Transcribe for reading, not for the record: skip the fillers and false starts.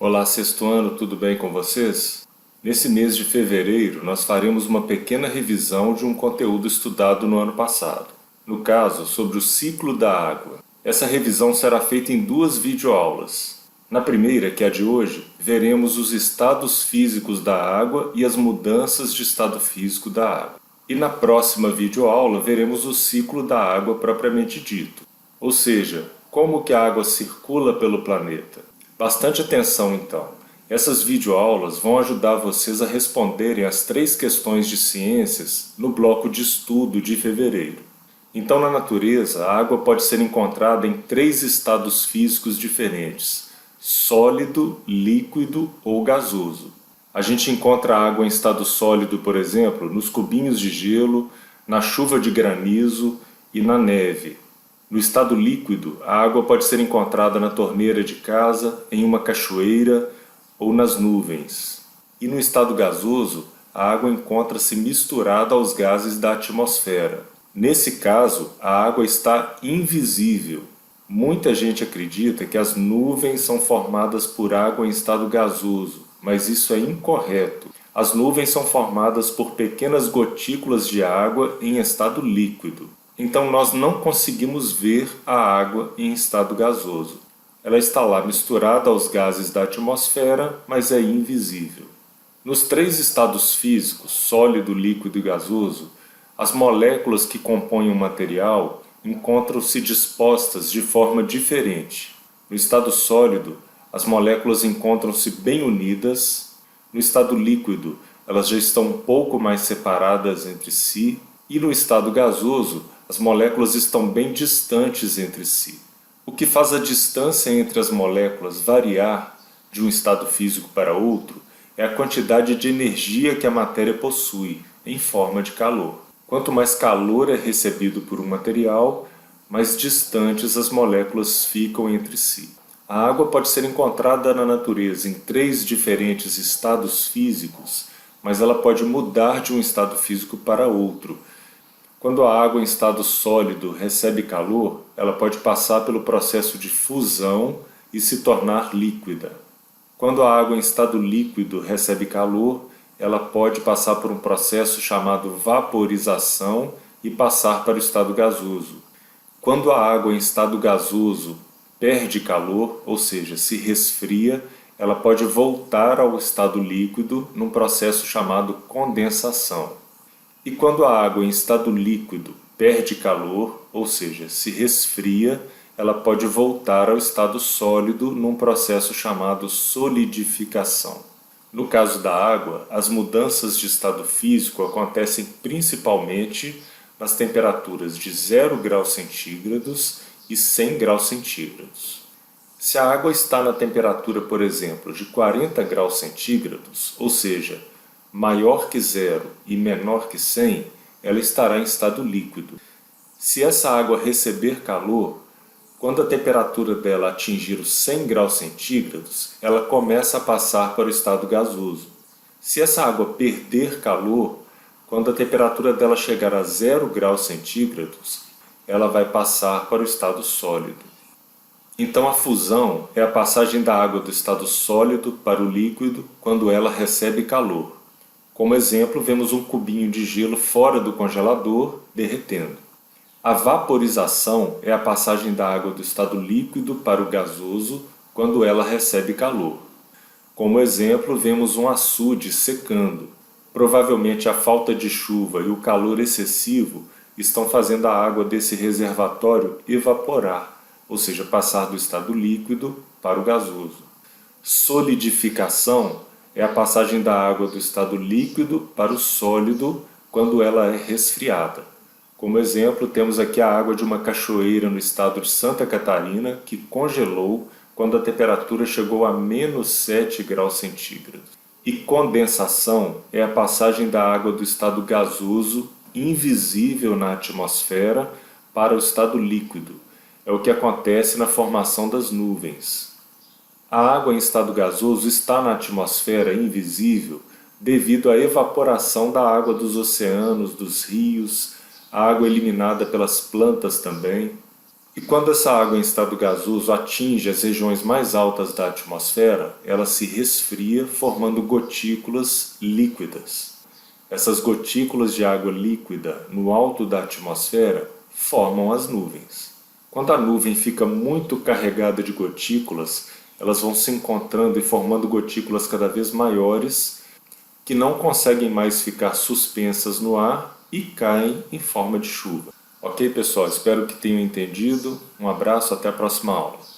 Olá, sexto ano, tudo bem com vocês? Nesse mês de fevereiro, nós faremos uma pequena revisão de um conteúdo estudado no ano passado. No caso, sobre o ciclo da água. Essa revisão será feita em duas videoaulas. Na primeira, que é a de hoje, veremos os estados físicos da água e as mudanças de estado físico da água. E na próxima videoaula, veremos o ciclo da água propriamente dito, ou seja, como que a água circula pelo planeta. Bastante atenção então. Essas videoaulas vão ajudar vocês a responderem as 3 questões de ciências no bloco de estudo de fevereiro. Então, na natureza, a água pode ser encontrada em 3 estados físicos diferentes: sólido, líquido ou gasoso. A gente encontra a água em estado sólido, por exemplo, nos cubinhos de gelo, na chuva de granizo e na neve. No estado líquido, a água pode ser encontrada na torneira de casa, em uma cachoeira ou nas nuvens. E no estado gasoso, a água encontra-se misturada aos gases da atmosfera. Nesse caso, a água está invisível. Muita gente acredita que as nuvens são formadas por água em estado gasoso, mas isso é incorreto. As nuvens são formadas por pequenas gotículas de água em estado líquido. Então nós não conseguimos ver a água em estado gasoso. Ela está lá misturada aos gases da atmosfera, mas é invisível. Nos 3 estados físicos, sólido, líquido e gasoso, as moléculas que compõem o material encontram-se dispostas de forma diferente. No estado sólido, as moléculas encontram-se bem unidas. No estado líquido, elas já estão um pouco mais separadas entre si. E no estado gasoso, as moléculas estão bem distantes entre si. O que faz a distância entre as moléculas variar de um estado físico para outro é a quantidade de energia que a matéria possui, em forma de calor. Quanto mais calor é recebido por um material, mais distantes as moléculas ficam entre si. A água pode ser encontrada na natureza em 3 diferentes estados físicos, mas ela pode mudar de um estado físico para outro. Quando a água em estado sólido recebe calor, ela pode passar pelo processo de fusão e se tornar líquida. Quando a água em estado líquido recebe calor, ela pode passar por um processo chamado vaporização e passar para o estado gasoso. Quando a água em estado gasoso perde calor, ou seja, se resfria, ela pode voltar ao estado líquido num processo chamado condensação. E quando a água em estado líquido perde calor, ou seja, se resfria, ela pode voltar ao estado sólido num processo chamado solidificação. No caso da água, as mudanças de estado físico acontecem principalmente nas temperaturas de 0 graus centígrados e 100 graus centígrados. Se a água está na temperatura, por exemplo, de 40 graus centígrados, ou seja, maior que 0 e menor que 100, ela estará em estado líquido. Se essa água receber calor, quando a temperatura dela atingir os 100 graus centígrados, ela começa a passar para o estado gasoso. Se essa água perder calor, quando a temperatura dela chegar a 0 graus centígrados, ela vai passar para o estado sólido. Então a fusão é a passagem da água do estado sólido para o líquido quando ela recebe calor. Como exemplo, vemos um cubinho de gelo fora do congelador derretendo. A vaporização é a passagem da água do estado líquido para o gasoso quando ela recebe calor. Como exemplo, vemos um açude secando. Provavelmente a falta de chuva e o calor excessivo estão fazendo a água desse reservatório evaporar, ou seja, passar do estado líquido para o gasoso. Solidificação é a passagem da água do estado líquido para o sólido quando ela é resfriada. Como exemplo, temos aqui a água de uma cachoeira no estado de Santa Catarina que congelou quando a temperatura chegou a menos 7 graus centígrados. E condensação é a passagem da água do estado gasoso, invisível na atmosfera, para o estado líquido. É o que acontece na formação das nuvens. A água em estado gasoso está na atmosfera invisível devido à evaporação da água dos oceanos, dos rios, a água eliminada pelas plantas também. E quando essa água em estado gasoso atinge as regiões mais altas da atmosfera, ela se resfria, formando gotículas líquidas. Essas gotículas de água líquida no alto da atmosfera formam as nuvens. Quando a nuvem fica muito carregada de gotículas, elas vão se encontrando e formando gotículas cada vez maiores que não conseguem mais ficar suspensas no ar e caem em forma de chuva. Ok, pessoal? Espero que tenham entendido. Um abraço, até a próxima aula.